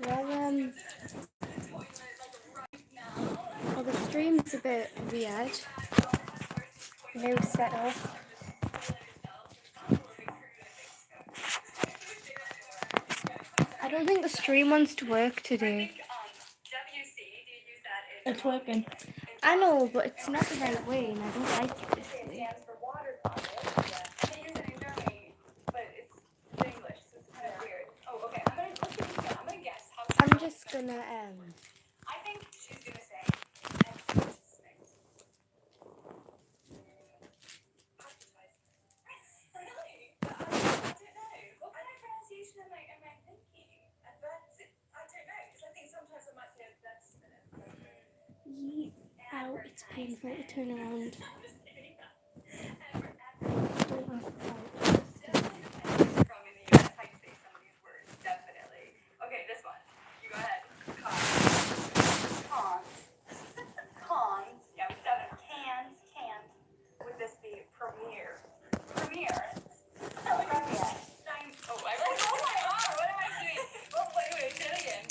Well, well, the stream's a bit weird. New setup. I don't think the stream wants to work today. It's working. I know, but it's not the right way, and I don't like it this way. I'm just gonna I think she's gonna say. Really? But I don't know. What kind of pronunciation am I thinking? I don't know, because I think sometimes I might say that's Ow, it's painful to turn around. from in the US, how you say some of these words, definitely. Okay, this one. You go ahead. Cons. Yeah, we said cans. Would this be premiere? Premiere. Oh my god, what am I doing? Oh, wait, say it again.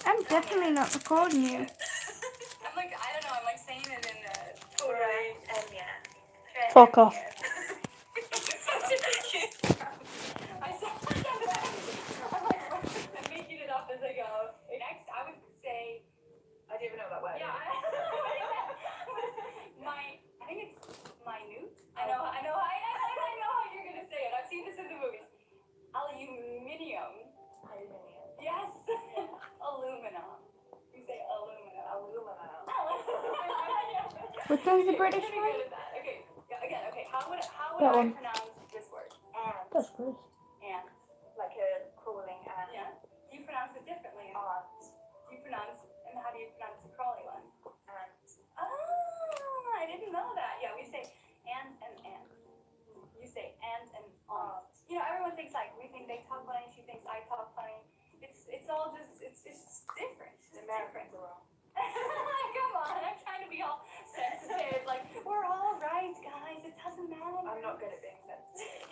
I'm definitely not recording you. I'm like, I don't know, I'm like saying it in the totally, and yeah. Fuck off. I'm making it up as I go. Next, I would say, I don't even know that word. Yeah, I think it's minute. I know how you're gonna say it. I've seen this in the movies. Aluminium. Yes. Aluminum. You say aluminum. Which one's the British You're one? good at that. Okay. Again. Okay. How would That I one. pronounce this word? That's good. Ant. Like a crawling ant. Yeah. You pronounce it differently. Ant. Do you pronounce? And how do you pronounce the crawly one? Ant. Oh, I didn't know that. Yeah, we say ant and ant. You say ant and aunt. You know, everyone thinks like we think they talk funny. She thinks I talk funny. It's all just it's different. It's different. Come on, I'm trying to be all sensitive. Like we're all right, guys. It doesn't matter. I'm not good at being sensitive.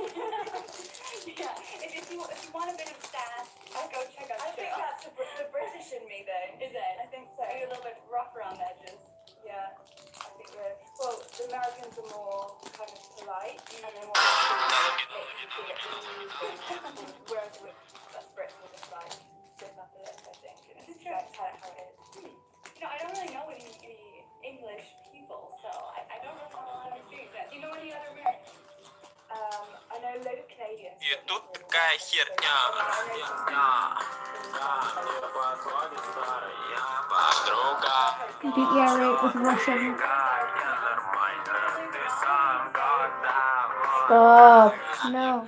Yeah, if you want a bit of sass, I'll go check out. I think that's the British in me, though. Is it? I think so. Maybe a little bit rough around the edges. Yeah, I think the Americans are more kind of polite, and they want to make you feel at ease. Whereas with us Brits, we're just like stiff upper lip, I think. And it's that's how it is. You know, I don't really know any English people, so I don't really know how to speak that. Do you know any other Americans? I know a load of Canadians. И тут такая херня. Beat your rate with Russian. Stop. No.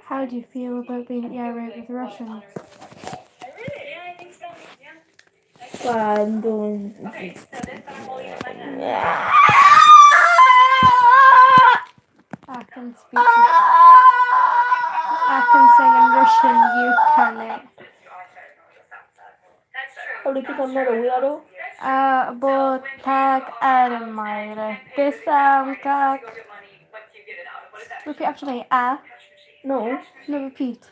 How do you feel about being irate with Russians? I'm doing. I can speak. I can sing in Russian. You can it. Bo tak armire. This как. Repeat after me. No. No, repeat.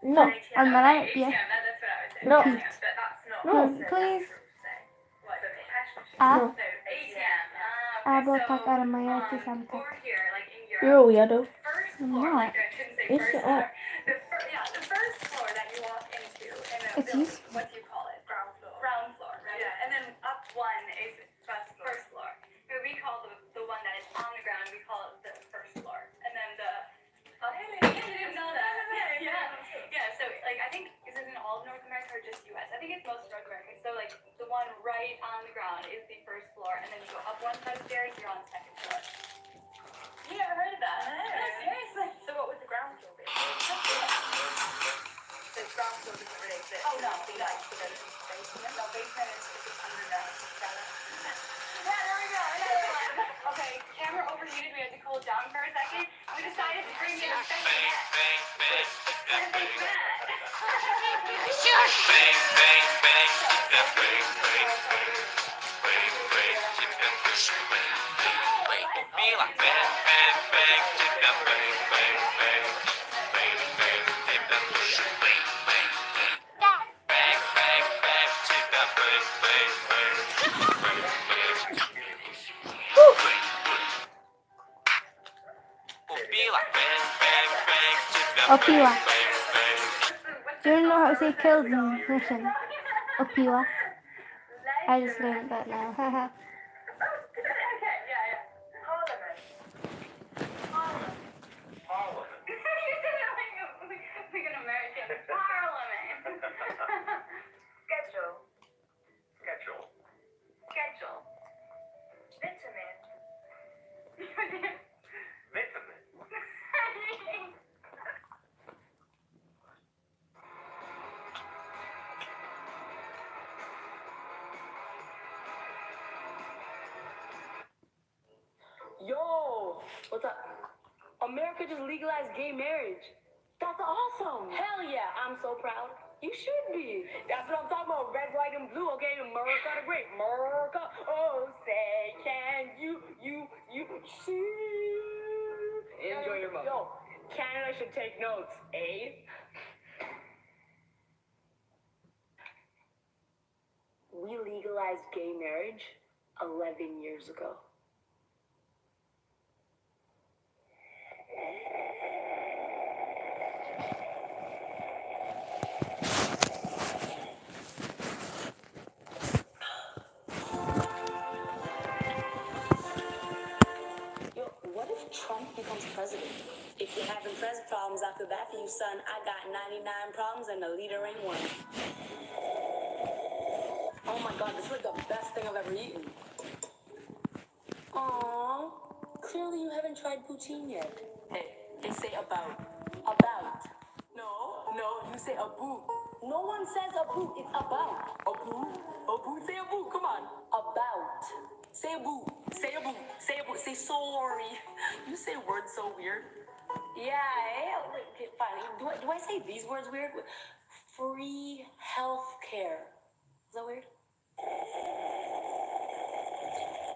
No. And then I yeah. No. Repeat. No. Please. No. Bo tak armire. This как. You're a weirdo. I'm not. Yes, you are. The first floor that you walk into in a It's building, useful. what do you call it? Ground floor, right? Yeah. And then up one is first floor. But we call the one that is on the ground, we call it the first floor. And then the up, you didn't know that. Yeah, so like I think is it in all of North America or just US? I think it's most North America. So like the one right on the ground is the first floor, and then you go up one set of stairs, you're on the second floor. You never heard of that? No, seriously. So what would the ground floor be? The ground floor Oh, no, the basement. No, basement is under the cellar. Yeah, there we go. Another one. Okay, camera overheated. We had to cool it down for a second. We decided to bring in a Bang, special guest. bang, bang, What a big fan. bang, bang, bang, keep that bang, bang, bang, bang, bang, keep that push, bang, bang, bang. Be like bang, bang, bang, keep that bang, bang, bang, bang, bang, keep that push, bang, bang, bang, bang, bang, bang, keep that bang, bang, bang, bang, bang. Be like bang, bang, bang, keep that Opiwa. bang, bang, bang. Do you know how to say killed in Russian? Opiwa. I just learned that now. Haha. Yeah. Parliament. Like an American parliament. Schedule. Vitamin. Yo, what's up? America just legalized gay marriage. That's awesome. Hell yeah, I'm so proud. You should be. That's what I'm talking about. Red, white, and blue. Okay, America the great. America. Oh, say, can you see? Enjoy your moment. Yo, Canada should take notes, eh? We legalized gay marriage 11 years ago. Yo, what if Trump becomes president? If you're having press problems, I feel bad for you, son. I got 99 problems and the leader ain't one. Oh my god, this is like the best thing I've ever eaten. Aww, clearly you haven't tried poutine yet. Hey, they say about. About. No, you say a boo. No one says a boo, it's about. A boo? A boo? Say a boo, come on. About. Say a boo. Say a boo. Say a boo. Say sorry. You say words so weird. Yeah, wait, okay, fine. Do I say these words weird? Free health care. Is that weird?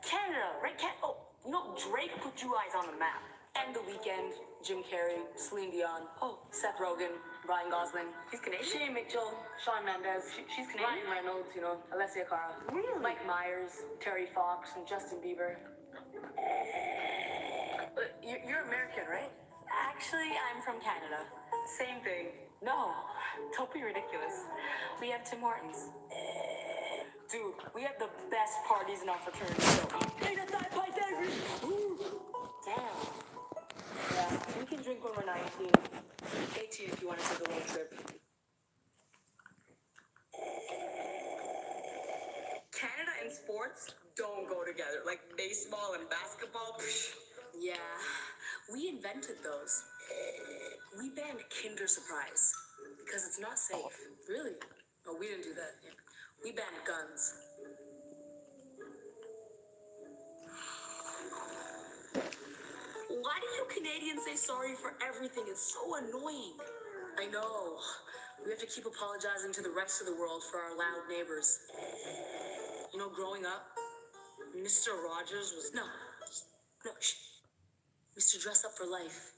Canada, right? Drake put you guys on the map. And The Weeknd, Jim Carrey, Celine Dion, Seth Rogen, Ryan Gosling. He's Canadian. Shay Mitchell, Shawn Mendes. She's Canadian. Ryan Reynolds, Alessia Cara. Really? Mike Myers, Terry Fox, and Justin Bieber. You're American, right? Actually, I'm from Canada. Same thing. No, don't be ridiculous. We have Tim Hortons. Dude, we have the best parties in our fraternity. Damn. Yeah, we can drink when we're 19. 18 if you want to take a road trip. Canada and sports don't go together. Like baseball and basketball. Yeah, we invented those. We banned Kinder Surprise because it's not safe. Really? No, we didn't do that. We banned guns. Why do you Canadians say sorry for everything? It's so annoying. I know. We have to keep apologizing to the rest of the world for our loud neighbors. Growing up, Mr. Rogers was... No, shh. Mr. Dress Up for Life.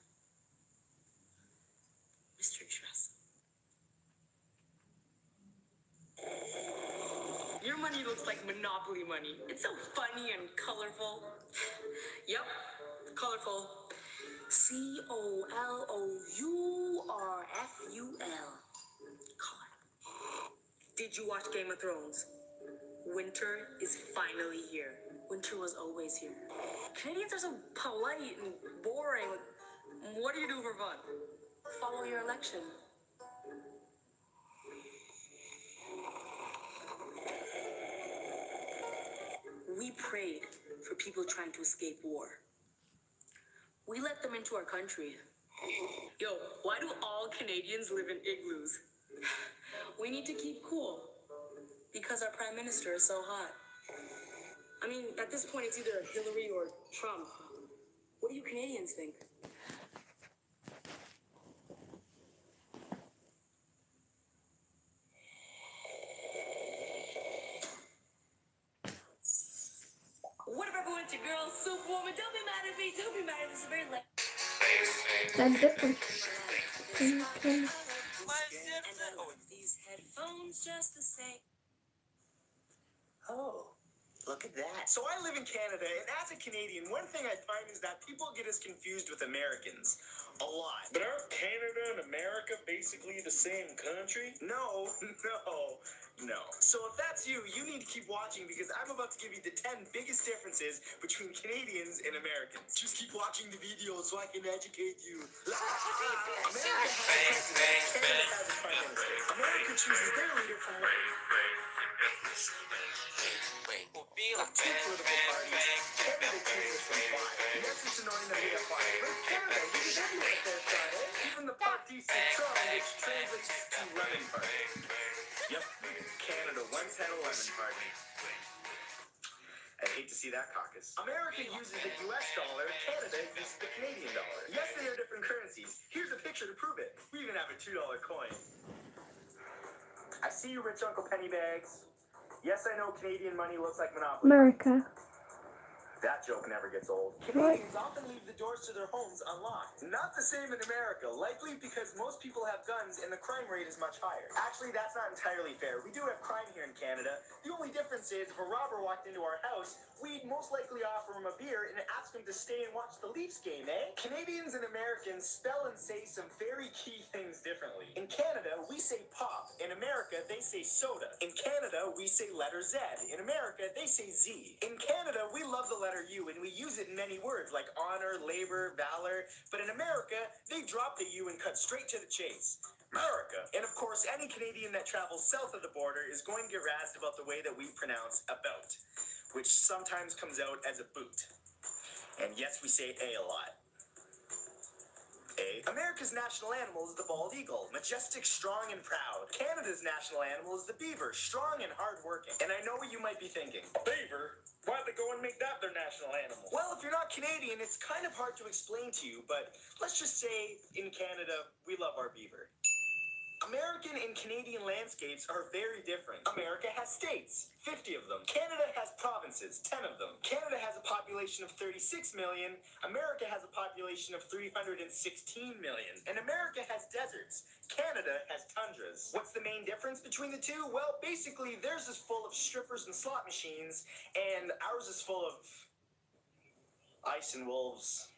Mr. Dress Up. Your money looks like Monopoly money. It's so funny and colorful. Yep, colorful. COLOURFUL. Color. Did you watch Game of Thrones? Winter is finally here. Winter was always here. Canadians are so polite and boring. What do you do for fun? Follow your election. We prayed for people trying to escape war. We let them into our country. Yo, why do all Canadians live in igloos? We need to keep cool because our prime minister is so hot. I mean, at this point, it's either Hillary or Trump. What do you Canadians think? What if everyone at your girl's Superwoman? Don't be mad at me. Don't be mad at me. This is very late. That's different. Oh, these headphones just the same. Oh, look at that. So I live in Canada, and as a Canadian, one thing I find is that people get us confused with Americans. A lot. But aren't Canada and America basically the same country? No. So if that's you, you need to keep watching because I'm about to give you the 10 biggest differences between Canadians and Americans. Just keep watching the video so I can educate you. America has a president, Canada has a prime minister. America chooses their leader from two political parties. Canada chooses from 5. Yes, it's annoying that we have 5, but Canada, we get everyone at their side, eh? Even the Parti Citron, which translates to lemon party. Yep, Canada once had a lemon party. I'd hate to see that caucus. America uses the US dollar, Canada uses the Canadian dollar. Yes, they are different currencies. Here's a picture to prove it. We even have a $2 coin. I see you, rich Uncle Pennybags. Yes, I know Canadian money looks like Monopoly. America. That joke never gets old. Right. Canadians often leave the doors to their homes unlocked. Not the same in America, likely because most people have guns and the crime rate is much higher. Actually, that's not entirely fair. We do have crime here in Canada. The only difference is if a robber walked into our house, we'd most likely offer him a beer and ask him to stay and watch the Leafs game, eh? Canadians and Americans spell and say some very key things differently. In Canada, we say pop. In America, they say soda. In Canada, we say letter Z. In America, they say Z. In Canada, we love the letter U, and we use it in many words like honor, labor, valor. But in America, they drop the U and cut straight to the chase. America. And of course, any Canadian that travels south of the border is going to get razzed about the way that we pronounce about, which sometimes comes out as a boot. And yes, we say A lot. A. America's national animal is the bald eagle, majestic, strong, and proud. Canada's national animal is the beaver, strong and hardworking. And I know what you might be thinking. A beaver? Why'd they go and make that their national animal? Well, if you're not Canadian, it's kind of hard to explain to you, but let's just say in Canada, we love our beaver. American and Canadian landscapes are very different. America has states, 50 of them. Canada has provinces, 10 of them. Canada has a population of 36 million. America has a population of 316 million. And America has deserts. Canada has tundras. What's the main difference between the two? Well, basically, theirs is full of strippers and slot machines, and ours is full of ice and wolves.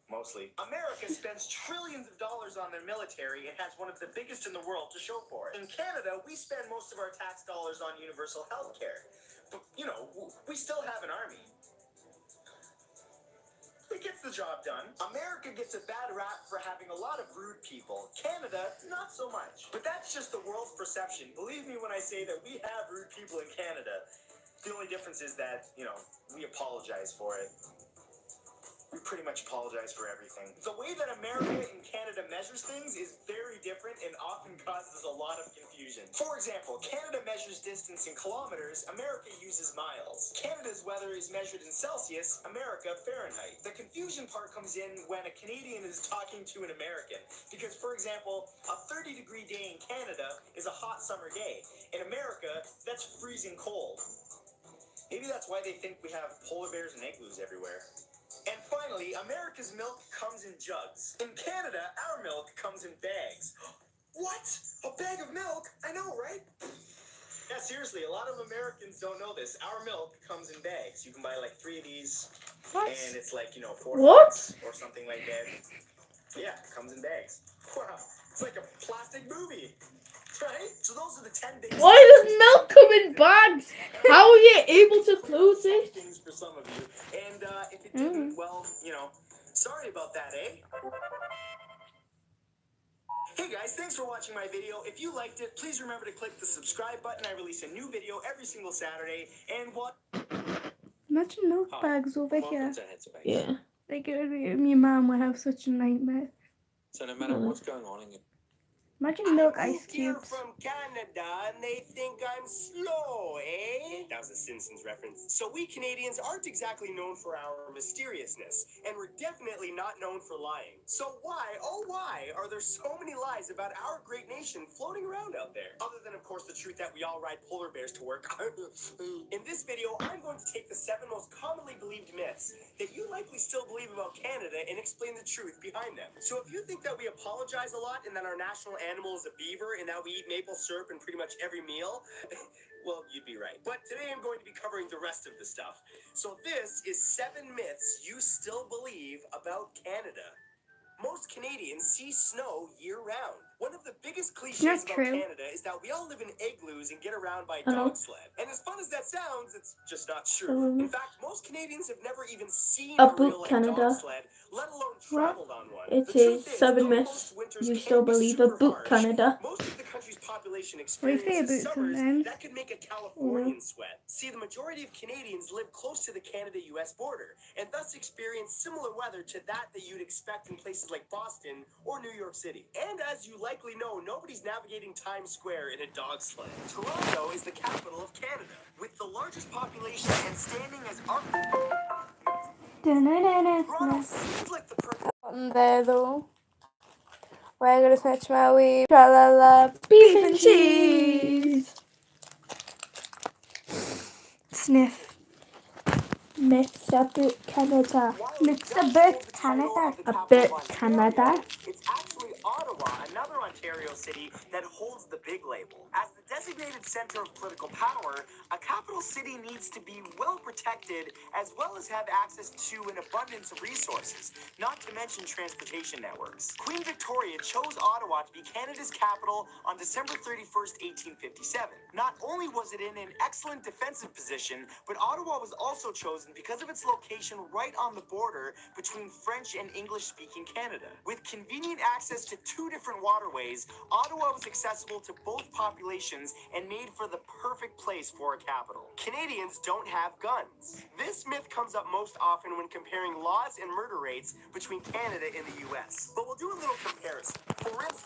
Mostly. America spends trillions of dollars on their military and has one of the biggest in the world to show for it. In Canada, we spend most of our tax dollars on universal health care. But, you know, we still have an army. It gets the job done. America gets a bad rap for having a lot of rude people. Canada, not so much. But that's just the world's perception. Believe me when I say that we have rude people in Canada. The only difference is that, you know, we apologize for it. We pretty much apologize for everything. The way that America and Canada measures things is very different and often causes a lot of confusion. For example, Canada measures distance in kilometers, America uses miles. Canada's weather is measured in Celsius, America Fahrenheit. The confusion part comes in when a Canadian is talking to an American. Because, for example, a 30-degree day in Canada is a hot summer day. In America, that's freezing cold. Maybe that's why they think we have polar bears and igloos everywhere. And finally, America's milk comes in jugs. In Canada, our milk comes in bags. What? A bag of milk? I know, right? Yeah, seriously, a lot of Americans don't know this. Our milk comes in bags. You can buy like 3 of these, What? and it's like, you know, 4 What? bucks or something like that. Yeah, it comes in bags. Wow, it's like a plastic movie, right? So those are the 10 biggest. Why does milk come in bags? How are you able to close it? Things for some of you, and if it didn't, well, you know, sorry about that, eh? Hey guys, thanks for watching my video. If you liked it, please remember to click the subscribe button. I release a new video every single Saturday, and what? Imagine milk bags over here. Welcome to Headspace. Yeah. Like, my mum would have such a nightmare. So no matter what's going on in your Imagine milk I ice moved here cubes. from Canada and they think I'm slow, eh? That was a Simpsons reference. So we Canadians aren't exactly known for our mysteriousness, and we're definitely not known for lying. So why, oh why, are there so many lies about our great nation floating around out there? Other than, of course, the truth that we all ride polar bears to work. In this video, I'm going to take the 7 most commonly believed myths that you likely still believe about Canada and explain the truth behind them. So if you think that we apologize a lot and that our national animal is a beaver and that we eat maple syrup in pretty much every meal, well, you'd be right. But today I'm going to be covering the rest of the stuff. So this is 7 myths you still believe about Canada. Most Canadians see snow year-round. One of the biggest cliches Not about true. Canada is that we all live in igloos and get around by Hello? dog sled. And as fun as that sounds, it's just not true. Hello? In fact, most Canadians have never even seen Up a real life Canada. dog sled, let alone traveled on one. It The truth is 7 though myths most winters you can still be believe super about harsh, Canada. most of the country's population We say experiences about summers sometimes. that could make a Californian sweat. See, the majority of Canadians live close to the Canada-US border, and thus experience similar weather to that you'd expect in places like Boston or New York City. And as you likely know, nobody's navigating Times Square in a dog sled. Toronto is the capital of Canada, with the largest population and standing as Toronto seems like the perfect On there though, we're gonna snatch my way. Tra-la-la, beef and cheese. Sniff. Myths about Canada. Myths about Canada. About Canada. It's actually Ottawa, another Ontario city that holds the big label. As the designated center of political power, a capital city needs to be well protected as well as have access to an abundance of resources, not to mention transportation networks. Queen Victoria chose Ottawa to be Canada's capital on December 31st, 1857. Not only was it in an excellent defensive position, but Ottawa was also chosen because of its location right on the border between French and English-speaking Canada. With convenient access to 2 different waterways, Ottawa was accessible to both populations and made for the perfect place for a capital. Canadians don't have guns. This myth comes up most often when comparing laws and murder rates between Canada and the US. But we'll do a little comparison. For instance,